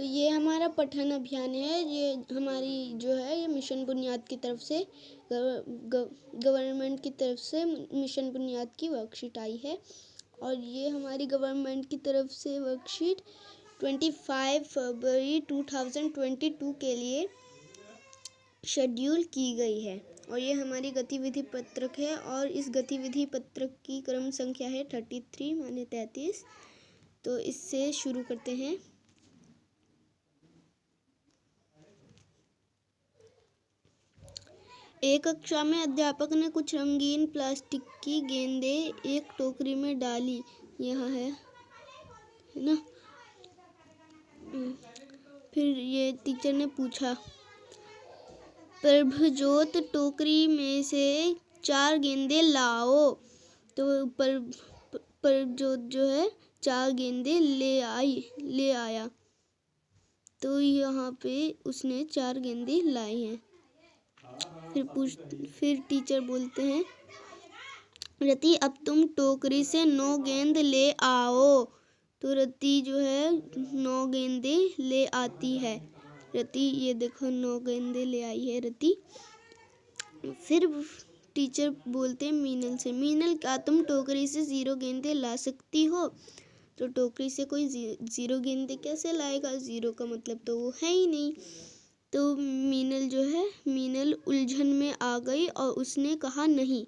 तो ये हमारा पठन अभियान है। ये हमारी जो है ये मिशन बुनियाद की तरफ से गवर्नमेंट की तरफ से मिशन बुनियाद की वर्कशीट आई है। और ये हमारी गवर्नमेंट की तरफ से वर्कशीट 25 फरवरी 2022 के लिए शेड्यूल की गई है। और ये हमारी गतिविधि पत्रक है और इस गतिविधि पत्रक की क्रम संख्या है 33 माने 33। तो इससे शुरू करते हैं। एक कक्षा में अध्यापक ने कुछ रंगीन प्लास्टिक की गेंदें एक टोकरी में डाली। यहाँ है ना। फिर ये टीचर ने पूछा, प्रभजोत टोकरी में से 4 गेंदें लाओ। तो प्रभजोत जो है 4 गेंदें ले आया। तो यहाँ पे उसने 4 गेंदें लाई हैं। फिर टीचर बोलते हैं, रति अब तुम टोकरी से 9 गेंद ले आओ। तो रति जो है 9 गेंदें ले आती है। रति ये देखो 9 गेंदें ले आई है रति। फिर टीचर बोलते हैं मीनल से, मीनल क्या तुम टोकरी से 0 गेंदें ला सकती हो? तो टोकरी से कोई 0 गेंदें कैसे लाएगा? 0 का मतलब तो वो है ही नहीं। तो मीनल उलझन में आ गई और उसने कहा नहीं।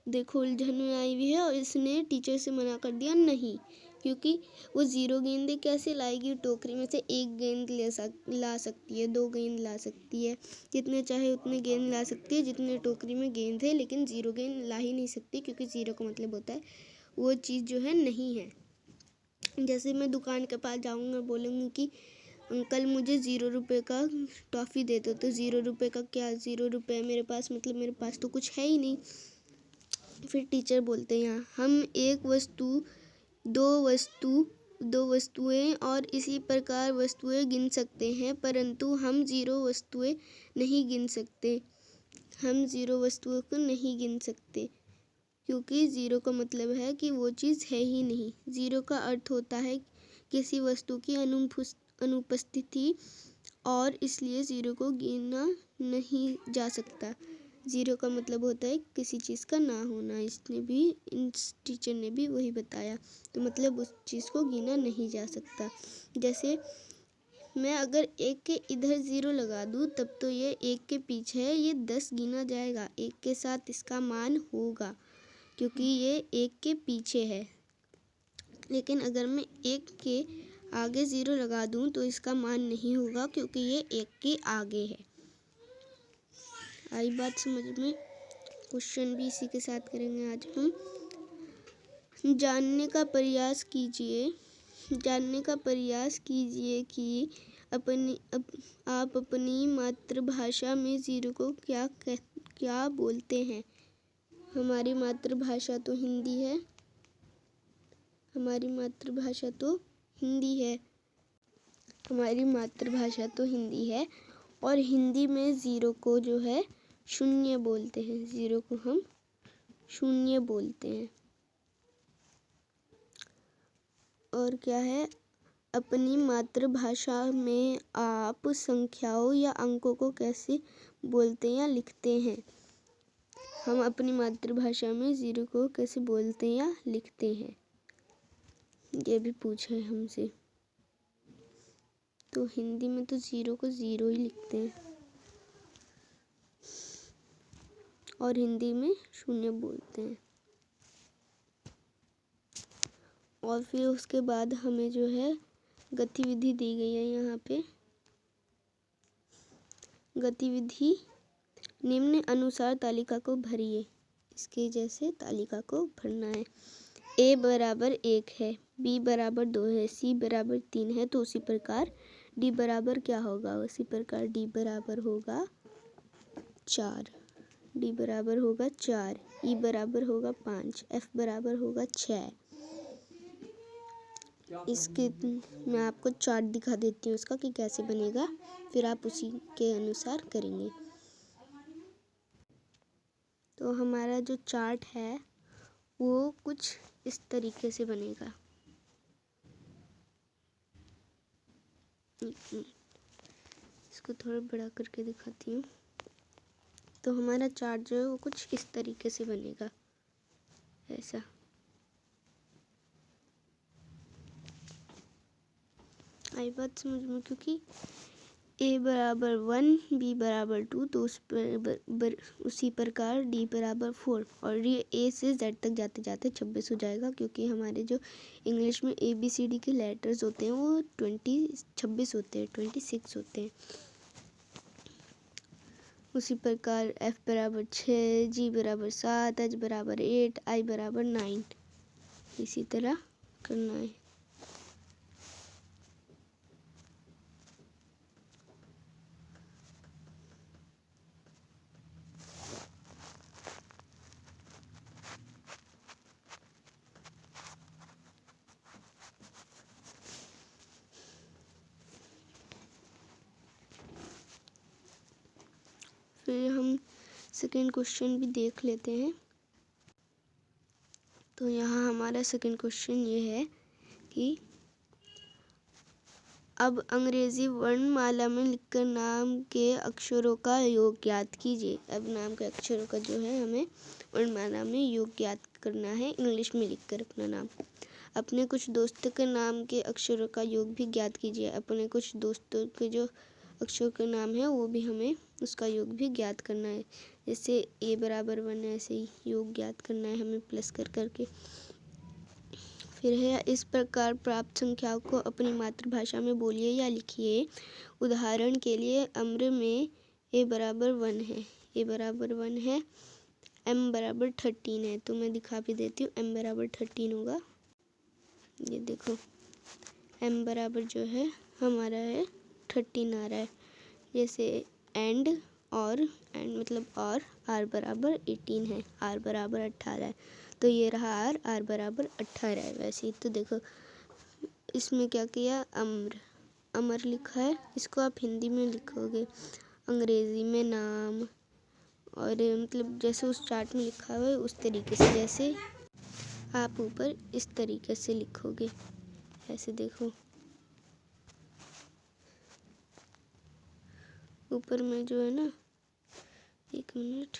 देखो उलझन में आई हुई है और इसने टीचर से मना कर दिया नहीं, क्योंकि वो 0 गेंदें कैसे लाएगी? टोकरी में से 1 गेंद ला सकती है, 2 गेंद ला सकती है, जितने चाहे उतने गेंद ला सकती है जितने टोकरी में गेंद है, लेकिन 0 गेंद ला ही नहीं सकती, क्योंकि 0 का मतलब होता है वो चीज़ जो है नहीं है। जैसे मैं दुकान के पास जाऊँगा, बोलूँगी कि अंकल मुझे 0 रुपये का टॉफ़ी दे दो। तो 0 रुपये का क्या? 0 रुपये मेरे पास, मतलब मेरे पास तो कुछ है ही नहीं। फिर टीचर बोलते हैं, यहाँ हम एक वस्तु, दो वस्तुएं और इसी प्रकार वस्तुएं गिन सकते हैं, परंतु हम 0 वस्तुएं नहीं गिन सकते। हम 0 वस्तुओं को नहीं गिन सकते, क्योंकि 0 का मतलब है कि वो चीज़ है ही नहीं। 0 का अर्थ होता है किसी वस्तु की अनुपस्थिति, और इसलिए 0 को गिना नहीं जा सकता। 0 का मतलब होता है किसी चीज़ का ना होना। इस टीचर ने भी वही बताया। तो मतलब उस चीज़ को गिना नहीं जा सकता। जैसे मैं अगर 1 के इधर 0 लगा दूँ, तब तो ये 1 के पीछे है, ये 10 गिना जाएगा। 1 के साथ इसका मान होगा, क्योंकि ये 1 के पीछे है। लेकिन अगर मैं 1 के आगे 0 लगा दूँ तो इसका मान नहीं होगा, क्योंकि ये 1 के आगे है। आई बात समझ में? क्वेश्चन भी इसी के साथ करेंगे आज हम। जानने का प्रयास कीजिए कि आप अपनी मातृभाषा में 0 को क्या बोलते हैं। हमारी मातृभाषा तो हिंदी है। हमारी मातृभाषा तो हिंदी है और हिंदी में 0 को जो है शून्य बोलते हैं। 0 को हम शून्य बोलते हैं। और क्या है, अपनी मातृभाषा में आप संख्याओं या अंकों को कैसे बोलते या लिखते हैं? हम अपनी मातृभाषा में 0 को कैसे बोलते या लिखते हैं, ये भी पूछा है हमसे। तो हिंदी में तो 0 को 0 ही लिखते हैं और हिंदी में शून्य बोलते हैं। और फिर उसके बाद हमें जो है गतिविधि दी गई है। यहाँ पे गतिविधि, निम्न अनुसार तालिका को भरिए। इसके जैसे तालिका को भरना है। a बराबर 1 है, b बराबर 2 है, c बराबर 3 है। तो उसी प्रकार d बराबर क्या होगा? उसी प्रकार d बराबर होगा 4। d बराबर होगा 4, e बराबर होगा 5, f बराबर होगा 6। इसके मैं आपको चार्ट दिखा देती हूँ उसका कि कैसे बनेगा, फिर आप उसी के अनुसार करेंगे। तो हमारा जो चार्ट है वो कुछ इस तरीके से बनेगा। एक मिनट, इसको थोड़ा बड़ा करके दिखाती हूँ। तो हमारा चार्ट जो है वो कुछ इस तरीके से बनेगा, ऐसा। आई बात समझ में? क्योंकि a बराबर 1, b बराबर 2, तो उसी प्रकार d बराबर 4, और ये a से z तक जाते जाते 26 हो जाएगा, क्योंकि हमारे जो इंग्लिश में ABCD के लेटर्स होते हैं वो 26 होते हैं, 26 होते हैं। उसी प्रकार f बराबर 6, g बराबर 7, h बराबर 8, i बराबर 9, इसी तरह करना है। फिर हम सेकेंड क्वेश्चन भी देख लेते हैं। तो यहाँ हमारा सेकेंड क्वेश्चन ये है कि अब अंग्रेजी वर्णमाला में लिखकर नाम के अक्षरों का योग ज्ञात कीजिए। अब नाम के अक्षरों का जो है हमें वर्णमाला में योग ज्ञात करना है, इंग्लिश में लिखकर अपना नाम। अपने कुछ दोस्तों के नाम के अक्षरों का योग भी ज्ञात कीजिए। अपने कुछ दोस्तों के जो अक्षरों का नाम है वो भी हमें उसका योग भी ज्ञात करना है। जैसे a बराबर 1 है, ऐसे ही योग ज्ञात करना है हमें प्लस कर करके। फिर है इस प्रकार प्राप्त संख्याओं को अपनी मातृभाषा में बोलिए या लिखिए। उदाहरण के लिए अम्र में a बराबर 1 है, a बराबर 1 है, m बराबर 13 है। तो मैं दिखा भी देती हूँ, m बराबर 13 होगा। ये देखो m बराबर जो है हमारा है 13 आ रहा है। जैसे एंड मतलब और r बराबर 18 है, r बराबर 18 है, तो ये रहा r बराबर 18 है। वैसे ही तो देखो इसमें क्या किया, अमर लिखा है, इसको आप हिंदी में लिखोगे, अंग्रेजी में नाम, और मतलब जैसे उस चार्ट में लिखा हुआ है उस तरीके से, जैसे आप ऊपर इस तरीके से लिखोगे। ऐसे देखो ऊपर में जो है ना, एक मिनट,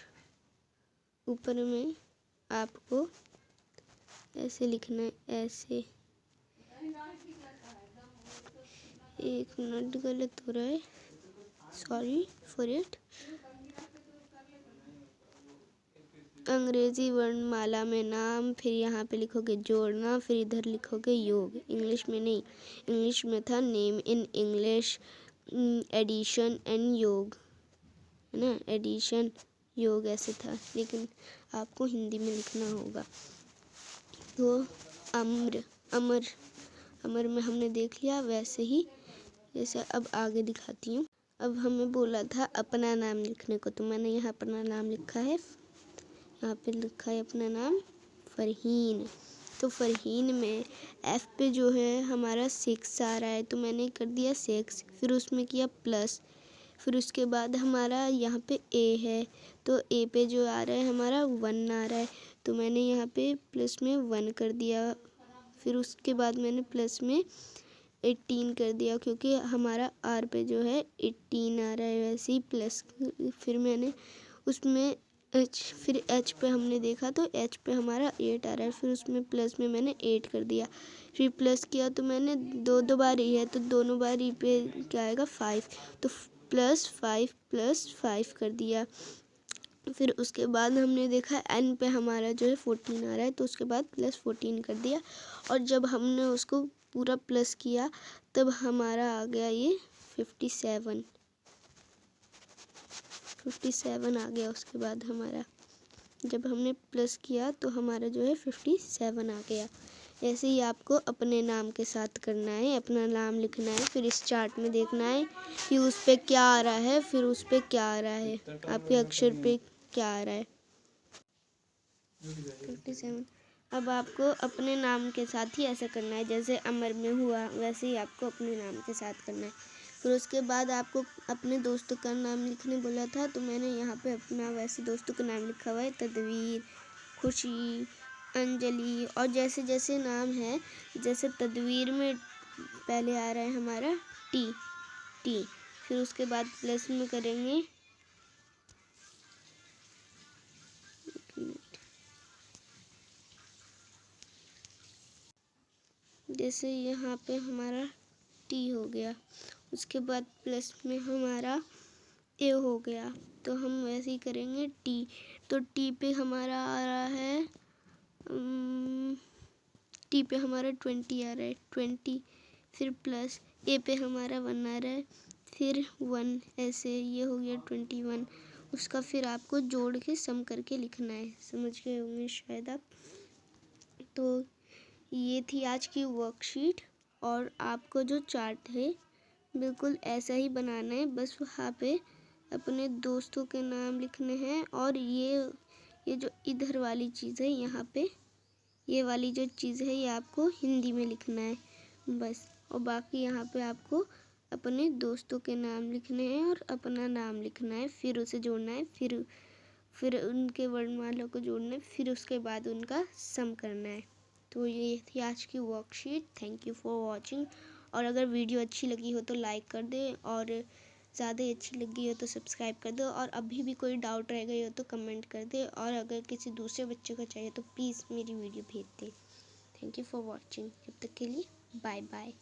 ऊपर में आपको ऐसे लिखना है, ऐसे। एक मिनट, गलत हो रहा है, सॉरी फॉर इट। अंग्रेजी वर्णमाला में नाम, फिर यहाँ पे लिखोगे जोड़ना, फिर इधर लिखोगे योग। इंग्लिश में नहीं, इंग्लिश में था name in English, addition and योग, है ना, एडिशन योग ऐसे था, लेकिन आपको हिंदी में लिखना होगा। तो अमर में हमने देख लिया, वैसे ही जैसे अब आगे दिखाती हूँ। अब हमें बोला था अपना नाम लिखने को, तो मैंने यहाँ अपना नाम लिखा है, यहाँ पे लिखा है अपना नाम फरहीन। तो फरहीन में F पे जो है हमारा 6 आ रहा है, तो मैंने कर दिया 6, फिर उसमें किया प्लस, फिर उसके बाद हमारा यहाँ पे A है, तो A पे जो आ रहा है हमारा 1 आ रहा है, तो मैंने यहाँ पे प्लस में 1 कर दिया। फिर उसके बाद मैंने प्लस में 18 कर दिया, क्योंकि हमारा R पे जो है 18 आ रहा है, वैसे ही प्लस। फिर मैंने उसमें फिर H पे हमने देखा तो H पे हमारा 8 आ रहा है, फिर उसमें प्लस में मैंने 8 कर दिया। फिर प्लस किया तो मैंने दो बार ही है, तो दोनों बार ही पे क्या आएगा 5, तो +5 कर दिया। फिर उसके बाद हमने देखा N पे हमारा जो है 14 आ रहा है, तो उसके बाद +14 कर दिया, और जब हमने उसको पूरा प्लस किया तब हमारा आ गया ये 57 आ गया। उसके बाद हमारा जब हमने प्लस किया तो हमारा जो है 57 आ गया। ऐसे ही आपको अपने नाम के साथ करना है, अपना नाम लिखना है, फिर इस चार्ट में देखना है कि उस पे क्या आ रहा है, फिर उस पे क्या आ रहा है, आपके अक्षर पे क्या आ रहा है। 57। अब आपको अपने नाम के साथ ही ऐसा करना है, जैसे अमर में हुआ वैसे ही आपको अपने नाम के साथ करना है। फिर उसके बाद आपको अपने दोस्तों का नाम लिखने बोला था, तो मैंने यहाँ पे अपना वैसे दोस्तों का नाम लिखा हुआ है, तदवीर, खुशी, अंजलि, और जैसे जैसे नाम है, जैसे तदवीर में पहले आ रहा है हमारा T, टी। फिर उसके बाद प्लस में करेंगे, जैसे यहाँ पे हमारा टी हो गया, उसके बाद प्लस में हमारा ए हो गया, तो हम वैसे ही करेंगे टी। तो टी पे हमारा आ रहा है, टी पे हमारा 20 आ रहा है, 20, फिर प्लस ए पे हमारा 1 आ रहा है, फिर 1, ऐसे ये हो गया 21। उसका फिर आपको जोड़ के सम करके लिखना है, समझ गए होंगे शायद आप। तो ये थी आज की वर्कशीट, और आपको जो चार्ट है बिल्कुल ऐसा ही बनाना है, बस वहाँ पे अपने दोस्तों के नाम लिखने हैं, और ये जो इधर वाली चीज़ है यहाँ पे, ये वाली जो चीज़ है ये आपको हिंदी में लिखना है बस। और बाकी यहाँ पे आपको अपने दोस्तों के नाम लिखने हैं और अपना नाम लिखना है, फिर उसे जोड़ना है, फिर उनके वर्णमाला को जोड़ना है, फिर उसके बाद उनका सम करना है। तो ये थी आज की worksheet. Thank you for watching. और अगर वीडियो अच्छी लगी हो तो लाइक कर दे, और ज़्यादा अच्छी लगी हो तो सब्सक्राइब कर दो, और अभी भी कोई डाउट रह गई हो तो कमेंट कर दे, और अगर किसी दूसरे बच्चे को चाहिए तो प्लीज़ मेरी वीडियो भेज दे। Thank you for watching. जब तक के लिए बाय बाय।